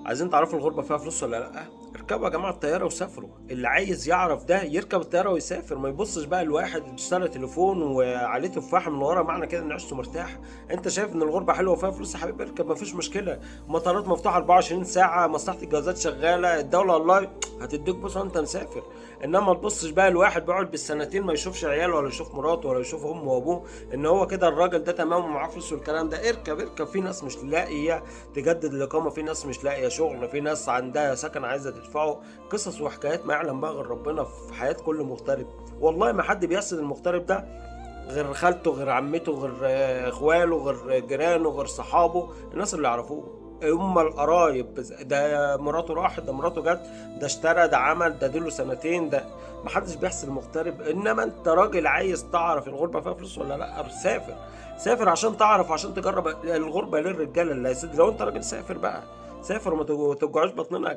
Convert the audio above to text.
عايزين تعرفوا الغربة فيها فلوس ولا لأ؟ اركبوا يا جماعة الطيارة وسافروا، اللي عايز يعرف ده يركب الطيارة ويسافر، ما يبصش بقى الواحد اشترى تليفون وعليه تفاحة من ورا معنى كده ان عيشته مرتاح. انت شايف ان الغربة حلوة وفيها فلوس يا حبيبي اركب مفيش مشكلة، مطارات مفتوحة 24 ساعة، مصلحة الجوازات شغالة، الدولة والله هتديك بص وانت مسافر. انما ما تبصش بقى الواحد بيقعد بالسنتين ما يشوفش عياله ولا يشوف مراته ولا يشوف امه وابوه ان هو كده الراجل ده تمام ومعاه فلوس والكلام ده. اركب اركب، في ناس مش لاقيه تجدد الاقامه، في ناس مش لاقيه شغل، في ناس عندها سكن عايزه تدفعه، قصص وحكايات ما يعلم بقى غير ربنا في حياه كل مغترب. والله ما حد بيحسد المغترب ده غير خالته غير عمته غير اخواله غير جيرانه غير صحابه، الناس اللي يعرفوه هم القرايب. ده مراته راحت، ده مراته جت، ده اشترى، ده عمل، ده ديله سنتين، ده محدش بيحسد المغترب. انما انت راجل عايز تعرف الغربه فيها فلوس ولا لا، سافر. سافر عشان تعرف، عشان تجرب الغربه للرجاله اللي هيسد. لو انت راجل سافر بقى، سافر وما توجعوش بطننا.